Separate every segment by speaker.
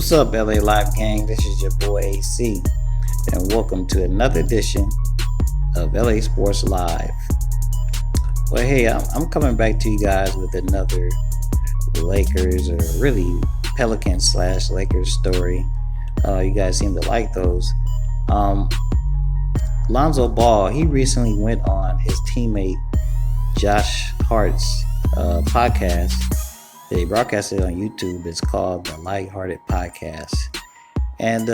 Speaker 1: What's up, LA Live Gang? This is your boy AC, and welcome to another edition of LA Sports Live. Well, hey, I'm coming back to you guys with another Lakers, or really Pelicans / Lakers story. You guys seem to like those. Lonzo Ball, he recently went on his teammate Josh Hart's podcast. They broadcasted on YouTube. It's called the Lighthearted Podcast, and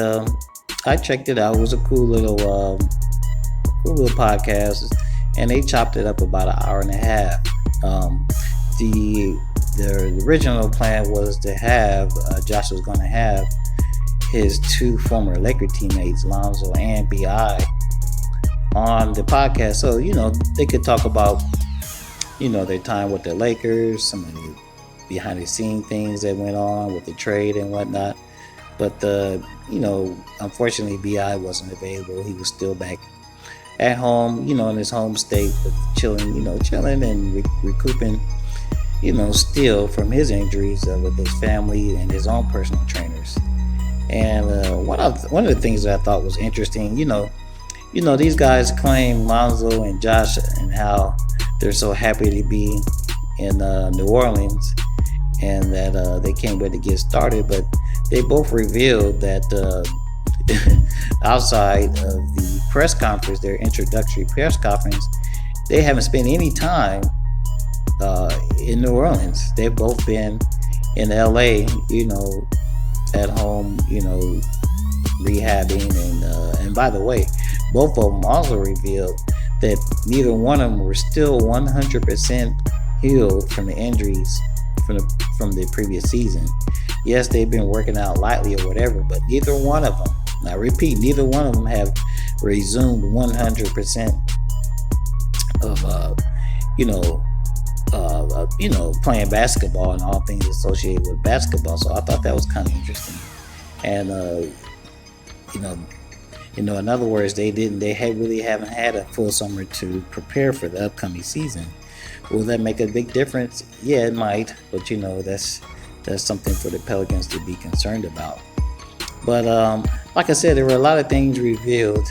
Speaker 1: I checked it out. It was a cool little podcast, and they chopped it up about an hour and a half. The original plan was to have Josh was going to have his two former Laker teammates, Lonzo and Bi, on the podcast, so they could talk about their time with the Lakers, some of the behind the scene things that went on with the trade and whatnot. But unfortunately Bi wasn't available. He was still back at home, in his home state, but chilling and recouping, still from his injuries with his family and his own personal trainers. And one of the things that I thought was interesting, these guys claim, Lonzo and Josh, and how they're so happy to be in New Orleans, and that they can't wait to get started. But they both revealed that outside of the press conference, their introductory press conference, they haven't spent any time in New Orleans. They've both been in LA, at home, rehabbing. And by the way, both of them also revealed that neither one of them were still 100% healed from the injuries from the previous season. Yes, they've been working out lightly or whatever, but neither one of them, and I repeat, neither one of them have resumed 100% of playing basketball and all things associated with basketball. So I thought that was kind of interesting. And in other words, they really haven't had a full summer to prepare for the upcoming season. Will that make a big difference? Yeah, it might, but that's something for the Pelicans to be concerned about. But like I said, there were a lot of things revealed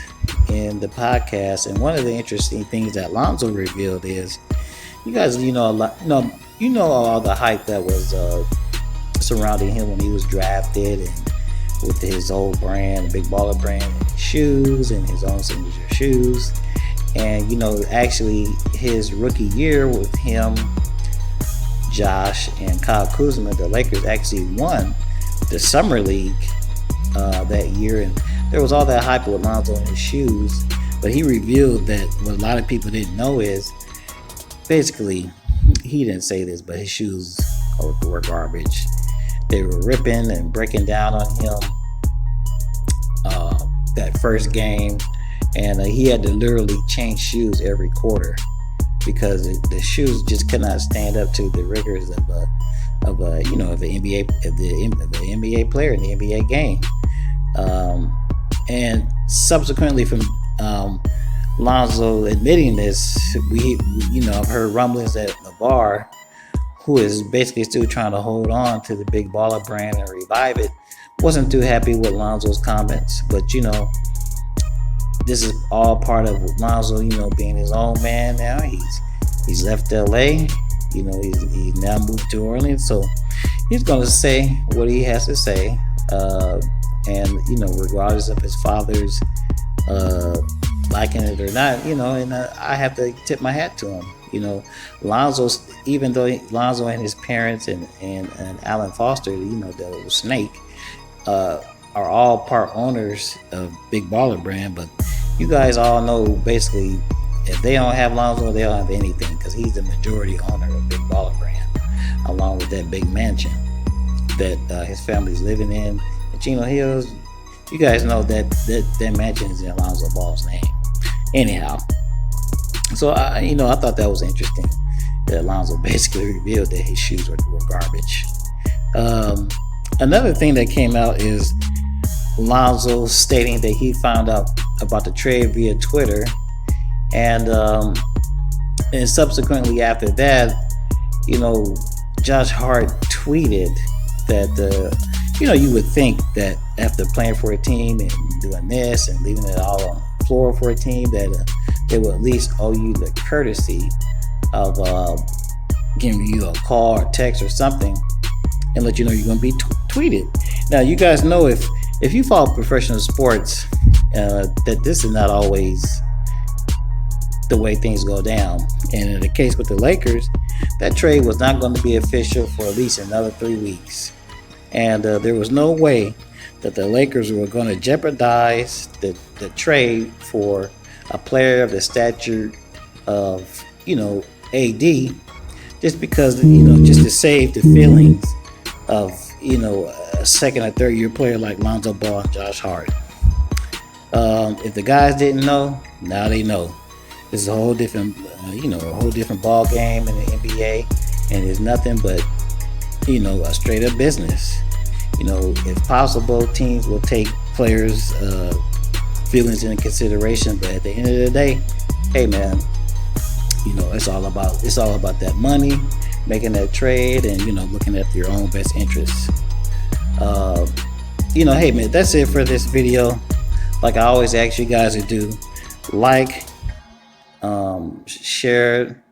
Speaker 1: in the podcast, and one of the interesting things that Lonzo revealed is, you guys, all the hype that was surrounding him when he was drafted, and with his old brand, the Big Baller brand, and his shoes, and his own signature shoes. And actually his rookie year with him, Josh, and Kyle Kuzma, the Lakers actually won the Summer League that year. And there was all that hype with Lonzo and his shoes, but he revealed that what a lot of people didn't know is, basically, he didn't say this, but his shoes were garbage. They were ripping and breaking down on him that first game. And he had to literally change shoes every quarter because the shoes just could not stand up to the rigors of the NBA player in the NBA game. And subsequently, from Lonzo admitting this, I've heard rumblings that LeVar, who is basically still trying to hold on to the Big Baller brand and revive it, wasn't too happy with Lonzo's comments. But this is all part of Lonzo, being his own man now. He's left LA. He's now moved to Orleans, so he's going to say what he has to say. And regardless of his father's liking it or not, and I have to tip my hat to him. Lonzo's, even though Lonzo and his parents and Alan Foster, the little snake, are all part owners of Big Baller brand, but you guys all know, basically, if they don't have Lonzo, they don't have anything, because he's the majority owner of Big Baller brand, along with that big mansion that his family's living in Chino Hills. You guys know that mansion is in Lonzo Ball's name. Anyhow, so I thought that was interesting that Lonzo basically revealed that his shoes were garbage. Another thing that came out is Lonzo stating that he found out about the trade via Twitter, and subsequently after that, Josh Hart tweeted that You would think that after playing for a team and doing this and leaving it all on the floor for a team, that they will at least owe you the courtesy of giving you a call or text or something and let you know you're going to be tweeted. Now, you guys know if you follow professional sports, that this is not always the way things go down. And in the case with the Lakers, that trade was not going to be official for at least another 3 weeks. And there was no way that the Lakers were going to jeopardize the trade for a player of the stature of, AD, just because, just to save the feelings of, a second or third year player like Lonzo Ball and Josh Hart. If the guys didn't know, now they know. This is a whole different, a whole different ball game in the NBA, and it's nothing but, a straight up business. If possible, teams will take players' feelings into consideration, but at the end of the day, hey man, it's all about that money, making that trade, and looking after your own best interests. Hey man, that's it for this video. Like I always ask you guys to do, like, share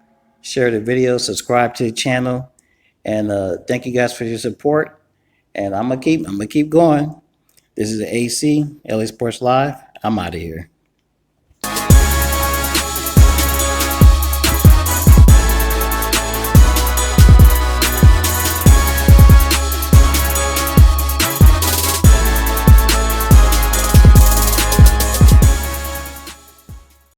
Speaker 1: the video, subscribe to the channel, and thank you guys for your support. And I'm gonna keep going. This is the AC LA Sports Live. I'm out of here.